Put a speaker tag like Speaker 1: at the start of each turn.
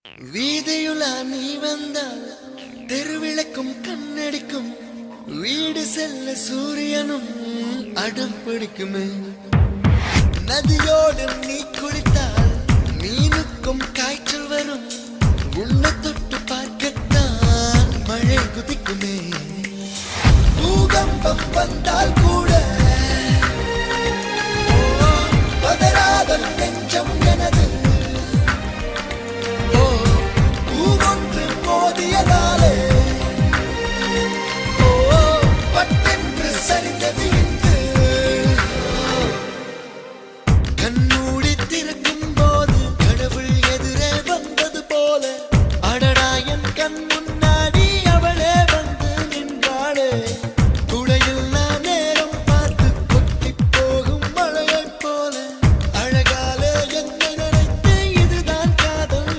Speaker 1: வீதியுலா நீ வந்தால் தெருவிளக்கும் கண்ணடிக்கும் வீடு செல்ல சூரியனும் அடம் பிடிக்குமே நதியோடு நீ குளித்தால் மீனுக்கும் காய்ச்சல்